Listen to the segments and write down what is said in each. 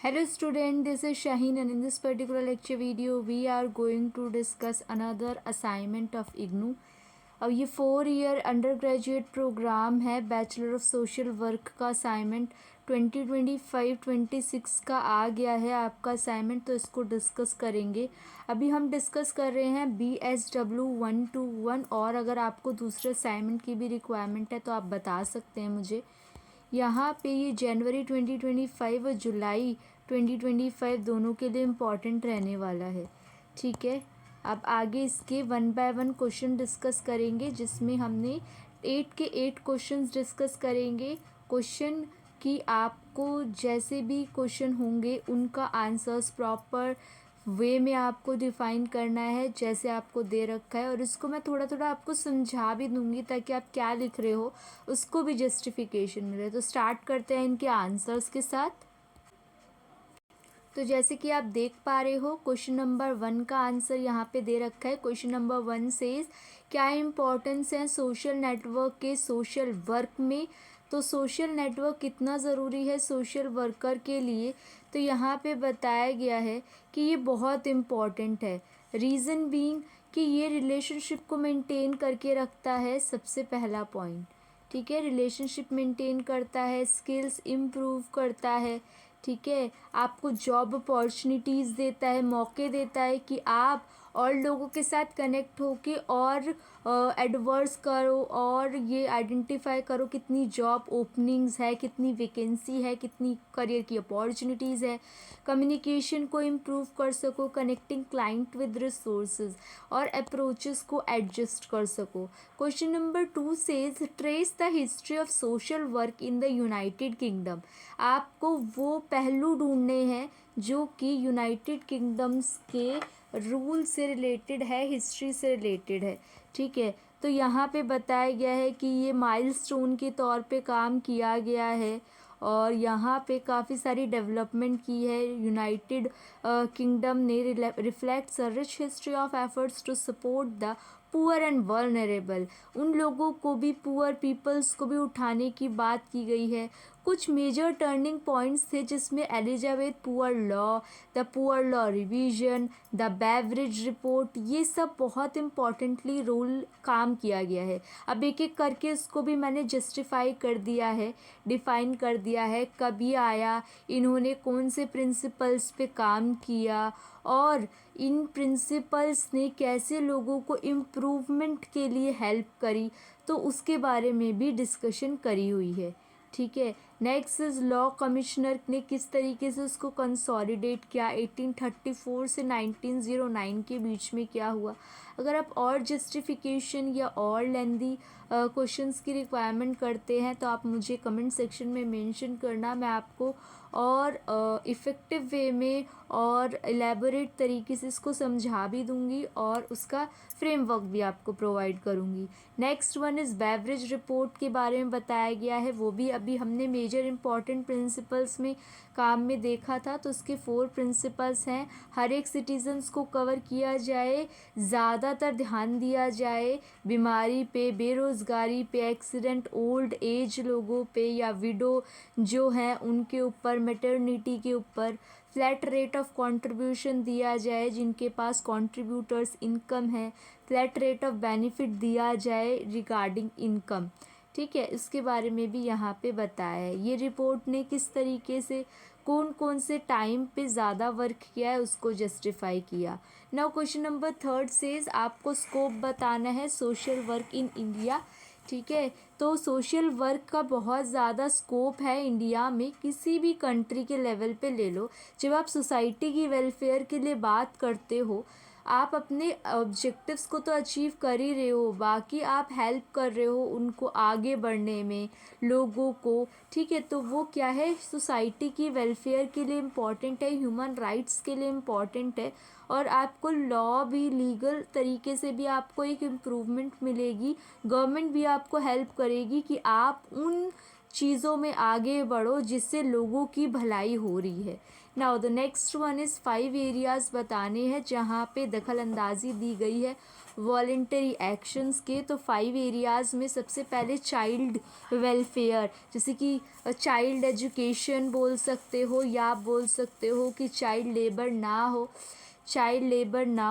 Hello student, this is Shaheen and in this particular lecture video we are going to discuss another assignment of IGNOU। अब ये 4 year under graduate programme है bachelor of social work का assignment 2025-26 का आ गया है आपका assignment, तो इसको डिस्कस करेंगे। अभी हम डिस्कस कर रहे हैं BSW 121 और अगर आपको दूसरे असाइनमेंट की भी रिक्वायरमेंट है तो आप बता सकते हैं मुझे। यहाँ पे ये जनवरी 2025 और जुलाई 2025 दोनों के लिए इम्पॉर्टेंट रहने वाला है। ठीक है, अब आगे इसके 1 बाय 1 क्वेश्चन डिस्कस करेंगे, जिसमें हमने 8 के 8 क्वेश्चंस डिस्कस करेंगे। क्वेश्चन की आपको जैसे भी क्वेश्चन होंगे उनका आंसर्स प्रॉपर वे में आपको डिफ़ाइन करना है जैसे आपको दे रखा है, और इसको मैं थोड़ा थोड़ा आपको समझा भी दूंगी ताकि आप क्या लिख रहे हो उसको भी जस्टिफिकेशन मिले। तो स्टार्ट करते हैं इनके आंसर्स के साथ। तो जैसे कि आप देख पा रहे हो क्वेश्चन नंबर 1 का आंसर यहाँ पे दे रखा है। क्वेश्चन नंबर 1 सेज क्या इम्पोर्टेंस है सोशल नेटवर्क के सोशल वर्क में। तो सोशल नेटवर्क कितना ज़रूरी है सोशल वर्कर के लिए, तो यहाँ पे बताया गया है कि ये बहुत इम्पॉर्टेंट है। रीज़न बीइंग कि ये रिलेशनशिप को मेंटेन करके रखता है, सबसे पहला पॉइंट। ठीक है, रिलेशनशिप मेंटेन करता है, स्किल्स इम्प्रूव करता है। ठीक है, आपको जॉब अपॉर्चुनिटीज़ देता है, मौके देता है कि आप और लोगों के साथ कनेक्ट होके और एडवर्स करो और ये आइडेंटिफाई करो कितनी जॉब ओपनिंग्स है, कितनी वैकेंसी है, कितनी करियर की अपॉर्चुनिटीज़ है। कम्युनिकेशन को इम्प्रूव कर सको, कनेक्टिंग क्लाइंट विद रिसोर्सेज और अप्रोचेस को एडजस्ट कर सको। Question number 2 says trace the history of social work in the United kingdom. आपको वो पहलू ढूंढने हैं जो कि यूनाइटेड किंगडम्स के रूल से रिलेटेड है, हिस्ट्री से रिलेटेड है। ठीक है, तो यहाँ पे बताया गया है कि ये माइलस्टोन के तौर पे काम किया गया है और यहाँ पे काफ़ी सारी डेवलपमेंट की है। यूनाइटेड किंगडम ने reflects a rich history of efforts to support the poor and vulnerable. उन लोगों को भी, पुअर पीपल्स को भी उठाने की बात की गई है। कुछ मेजर टर्निंग पॉइंट्स थे जिसमें Elizabeth poor law, the poor law revision, the beverage report, ये सब बहुत इम्पॉर्टेंटली रोल काम किया गया है। अब एक एक करके इसको भी मैंने जस्टिफाई कर दिया है, डिफ़ाइन कर दिया है, कभी आया, इन्होंने कौन से प्रिंसिपल्स पे काम किया और इन प्रिंसिपल्स ने कैसे लोगों को इम्प्रूवमेंट के लिए हेल्प करी, तो उसके बारे में भी डिस्कशन करी हुई है। ठीक है, नेक्स्ट इज लॉ कमिश्नर ने किस तरीके से उसको कंसोलिडेट किया, 1834 से 1909 के बीच में क्या हुआ। अगर आप और जस्टिफिकेशन या और लेंदी क्वेश्चंस की रिक्वायरमेंट करते हैं तो आप मुझे कमेंट सेक्शन में मेंशन करना, मैं आपको और इफ़ेक्टिव वे में और एलेबोरेट तरीके से इसको समझा भी दूंगी और उसका फ्रेमवर्क भी आपको प्रोवाइड करूंगी। Next one is beverage report के बारे में बताया गया है, वो भी अभी हमने मेजर इंपॉर्टेंट प्रिंसिपल्स में काम में देखा था। तो उसके 4 प्रिंसिपल्स हैं, हर एक सिटीजन्स को कवर किया जाए, ज़्यादातर ध्यान दिया जाए बीमारी पे, बेरोज़गारी पे, एक्सीडेंट, ओल्ड एज लोगों पे या विडो जो हैं उनके ऊपर, मैटरनिटी के ऊपर, फ्लैट रेट ऑफ कंट्रीब्यूशन दिया जाए जिनके पास कंट्रीब्यूटर्स इनकम है, फ्लैट रेट ऑफ बेनिफिट दिया जाए रिगार्डिंग इनकम। ठीक है, इसके बारे में भी यहाँ पे बताया है। ये रिपोर्ट ने किस तरीके से कौन कौन से टाइम पे ज़्यादा वर्क किया है उसको जस्टिफाई किया। नाउ क्वेश्चन नंबर 3 सेज आपको स्कोप बताना है सोशल वर्क इन इंडिया। ठीक है, तो सोशल वर्क का बहुत ज़्यादा स्कोप है इंडिया में, किसी भी कंट्री के लेवल पे ले लो। जब आप सोसाइटी की वेलफेयर के लिए बात करते हो, आप अपने ऑब्जेक्टिव्स को तो अचीव कर ही रहे हो, बाकी आप हेल्प कर रहे हो उनको आगे बढ़ने में, लोगों को। ठीक है, तो वो क्या है, सोसाइटी की वेलफेयर के लिए इम्पॉर्टेंट है, ह्यूमन राइट्स के लिए इम्पॉर्टेंट है और आपको लॉ भी, लीगल तरीके से भी आपको एक इम्प्रूवमेंट मिलेगी। गवर्नमेंट भी आपको हेल्प करेगी कि आप उन चीज़ों में आगे बढ़ो जिससे लोगों की भलाई हो रही है। Now the next one is 5 areas बताने हैं जहाँ पे दखल अंदाजी दी गई है वॉलेंटरी एक्शंस के, तो 5 एरियाज़ में सबसे पहले चाइल्ड वेलफेयर, जैसे कि चाइल्ड एजुकेशन बोल सकते हो, या आप बोल सकते हो कि चाइल्ड लेबर ना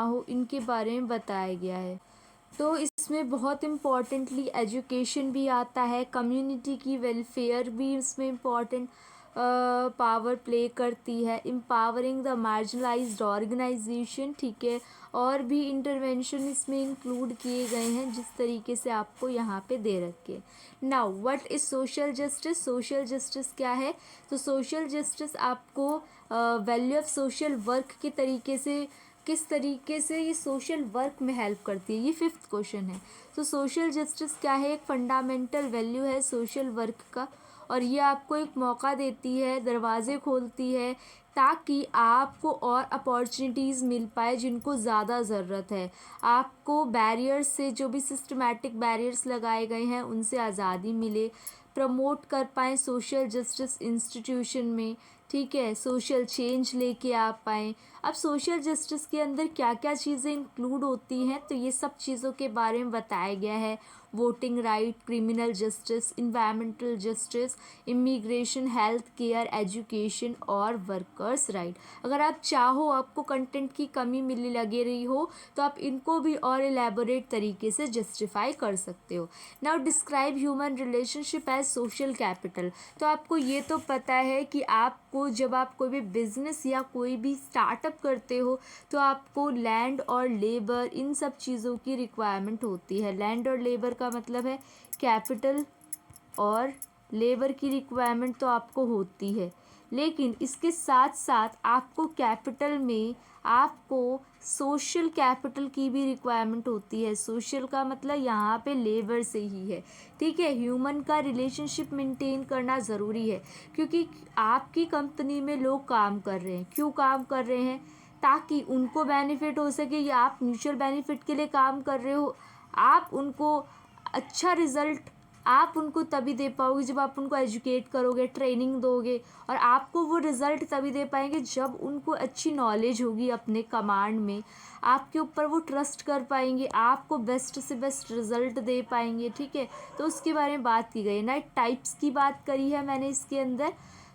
हो, इनके बारे में बताया गया है। तो इसमें बहुत इम्पॉर्टेंटली एजुकेशन भी आता है, कम्युनिटी की वेलफेयर भी इसमें इम्पॉर्टेंट पावर प्ले करती है, एम्पावरिंग द मार्जिनलाइज्ड ऑर्गेनाइजेशन, ठीक है, और भी इंटरवेंशन इसमें इंक्लूड किए गए हैं जिस तरीके से आपको यहाँ पे दे रखे। Now what is social justice? Social justice क्या है? तो सोशल जस्टिस आपको वैल्यू ऑफ सोशल वर्क के तरीके से, किस तरीके से ये सोशल वर्क में हेल्प करती है, ये 5th क्वेश्चन है। तो सोशल जस्टिस क्या है? एक फंडामेंटल वैल्यू है सोशल वर्क का, और ये आपको एक मौका देती है, दरवाजे खोलती है ताकि आपको और अपॉर्चुनिटीज़ मिल पाए जिनको ज़्यादा ज़रूरत है। आपको बैरियर्स से, जो भी सिस्टमैटिक बैरियर्स लगाए गए हैं उनसे आज़ादी मिले, प्रमोट कर पाएँ सोशल जस्टिस इंस्टीट्यूशन में, ठीक है, सोशल चेंज लेके आ पाएँ। अब सोशल जस्टिस के अंदर क्या क्या चीज़ें इंक्लूड होती हैं, तो ये सब चीज़ों के बारे में बताया गया है। Voting right, criminal justice, environmental justice, immigration, health care, education और वर्कर्स राइट। अगर आप चाहो, आपको कंटेंट की कमी मिलने लगे रही हो, तो आप इनको भी और एलैबोरेट तरीके से जस्टिफाई कर सकते हो। Now describe human relationship as social capital. तो आपको ये तो पता है कि आपको जब आप कोई भी बिजनेस या कोई भी स्टार्टअप करते हो तो आपको लैंड और लेबर, इन सब चीज़ों की रिक्वायरमेंट होती है। लैंड और लेबर का मतलब है कैपिटल, और लेबर की रिक्वायरमेंट तो आपको होती है, लेकिन इसके साथ साथ आपको कैपिटल में आपको सोशल कैपिटल की भी रिक्वायरमेंट होती है। सोशल का मतलब यहाँ पे लेबर से ही है, ठीक है। ह्यूमन का रिलेशनशिप मेंटेन करना ज़रूरी है, क्योंकि आपकी कंपनी में लोग काम कर रहे हैं। क्यों काम कर रहे हैं? ताकि उनको बेनिफिट हो सके, या आप म्यूचुअल बेनिफिट के लिए काम कर रहे हो। आप उनको अच्छा रिज़ल्ट आप उनको तभी दे पाओगे जब आप उनको एजुकेट करोगे, ट्रेनिंग दोगे, और आपको वो रिज़ल्ट तभी दे पाएंगे जब उनको अच्छी नॉलेज होगी अपने कमांड में, आपके ऊपर वो ट्रस्ट कर पाएंगे, आपको बेस्ट से बेस्ट रिज़ल्ट दे पाएंगे, ठीक है। तो उसके बारे में बात की गई ना। टाइप्स की बात करी है मैंने इसके अंदर।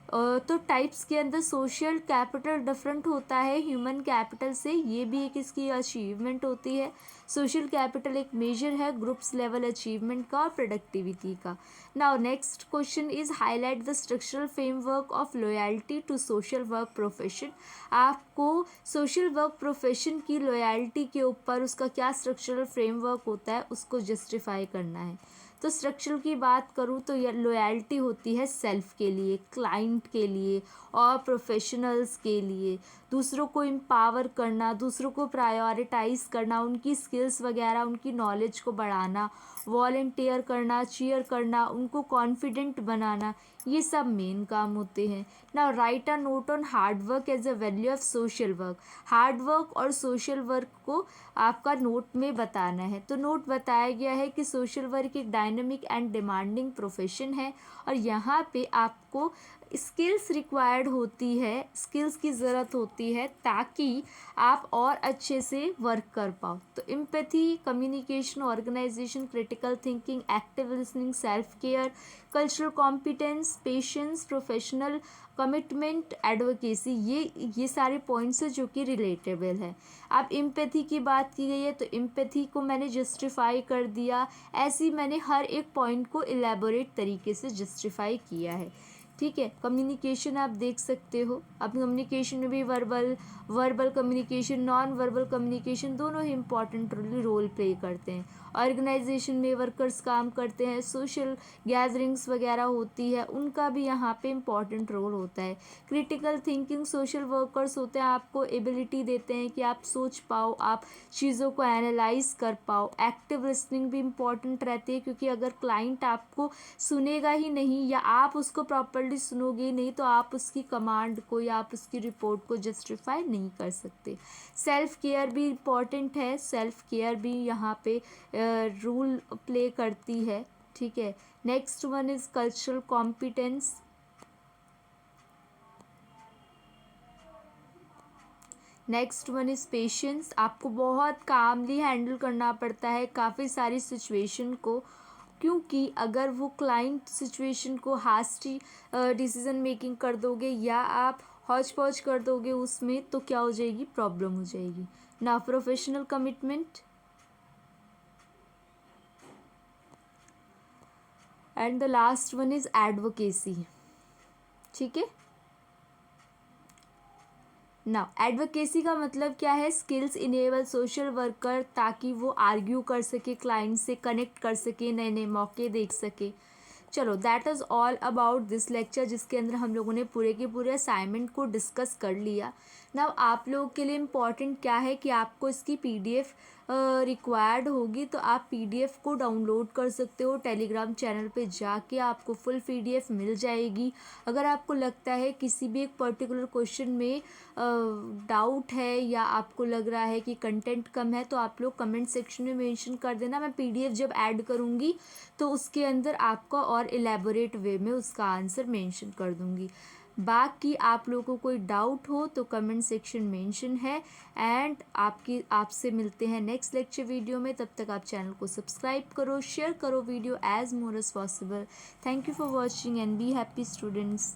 तो टाइप्स के अंदर सोशल कैपिटल डिफरेंट होता है ह्यूमन कैपिटल से, ये भी एक इसकी अचीवमेंट होती है। सोशल कैपिटल एक मेजर है ग्रुप्स लेवल अचीवमेंट का और प्रोडक्टिविटी का। Now next question is highlight the structural framework of loyalty to social work profession. आपको सोशल वर्क प्रोफेशन की लॉयल्टी के ऊपर उसका क्या स्ट्रक्चरल फ्रेमवर्क होता है उसको जस्टिफाई करना है। तो स्ट्रक्चर की बात करूँ तो ये लॉयल्टी होती है सेल्फ के लिए, क्लाइंट के लिए और प्रोफेशनल्स के लिए। दूसरों को एम्पावर करना, दूसरों को प्रायोरिटाइज़ करना, उनकी स्किल्स वगैरह, उनकी नॉलेज को बढ़ाना, वॉलंटियर करना, चीयर करना, उनको कॉन्फिडेंट बनाना, ये सब मेन काम होते हैं। Now write a note on hard work as a value of social work. Hard work और सोशल वर्क को आपका नोट में बताना है। तो नोट बताया गया है कि सोशल वर्क एक डायनामिक एंड डिमांडिंग प्रोफेशन है, और यहाँ पे आपको स्किल्स रिक्वायर्ड होती है, स्किल्स की ज़रूरत होती है ताकि आप और अच्छे से वर्क कर पाओ। तो empathy, communication, organisation, critical thinking, active listening, self care, cultural competence, patience, professional commitment, advocacy, ये सारे पॉइंट्स हैं जो कि रिलेटेबल है। अब एम्पैथी की बात की गई है तो एम्पैथी को मैंने जस्टिफाई कर दिया, ऐसे ही मैंने हर एक पॉइंट को इलेबोरेट तरीके से जस्टिफाई किया है, ठीक है। कम्युनिकेशन आप देख सकते हो, अब कम्युनिकेशन में भी verbal communication, non verbal communication दोनों ही इंपॉर्टेंट रोल प्ले करते हैं। ऑर्गेनाइजेशन में वर्कर्स काम करते हैं, सोशल गैदरिंग्स वगैरह होती है, उनका भी यहाँ पे इम्पॉर्टेंट रोल होता है। क्रिटिकल थिंकिंग, सोशल वर्कर्स होते हैं, आपको एबिलिटी देते हैं कि आप सोच पाओ, आप चीज़ों को एनालाइज कर पाओ। एक्टिव लिसनिंग भी इम्पॉर्टेंट रहती है, क्योंकि अगर क्लाइंट आपको सुनेगा ही नहीं या आप उसको प्रॉपरली सुनोगे नहीं तो आप उसकी कमांड को या आप उसकी रिपोर्ट को जस्टिफाई नहीं कर सकते। सेल्फ केयर भी इम्पॉर्टेंट है, सेल्फ केयर भी यहाँ पे रूल प्ले करती है, ठीक है। Next one is cultural competence. Next one is patience. आपको बहुत कामली हैंडल करना पड़ता है काफ़ी सारी सिचुएशन को, क्योंकि अगर वो क्लाइंट सिचुएशन को हास्टी डिसीज़न मेकिंग कर दोगे या आप हौच पौच कर दोगे उसमें, तो क्या हो जाएगी, प्रॉब्लम हो जाएगी ना। Professional commitment and the last one is advocacy. ठीक है ना, एडवोकेसी का मतलब क्या है, स्किल्स इनेबल सोशल वर्कर ताकि वो आर्ग्यू कर सके, क्लाइंट से कनेक्ट कर सके, नए नए मौके देख सके। चलो that is all about this lecture, जिसके अंदर हम लोगों ने पूरे के पूरे असाइनमेंट को डिस्कस कर लिया। नाउ आप लोगों के लिए इम्पॉर्टेंट क्या है कि आपको इसकी पीडीएफ रिक्वायर्ड होगी, तो आप पीडीएफ को डाउनलोड कर सकते हो टेलीग्राम चैनल पे जाके, आपको फुल पीडीएफ मिल जाएगी। अगर आपको लगता है किसी भी एक पर्टिकुलर क्वेश्चन में डाउट है या आपको लग रहा है कि कंटेंट कम है, तो आप लोग कमेंट सेक्शन में मेंशन कर देना। मैं पीडीएफ जब ऐड करूँगी तो उसके अंदर आपका और एलेबोरेट वे में उसका आंसर मेंशन कर दूँगी। बाकी आप लोगों को कोई डाउट हो तो कमेंट सेक्शन मेंशन है। एंड आपसे मिलते हैं नेक्स्ट लेक्चर वीडियो में। तब तक आप चैनल को सब्सक्राइब करो, शेयर करो video as more as possible. Thank you for watching and be happy students.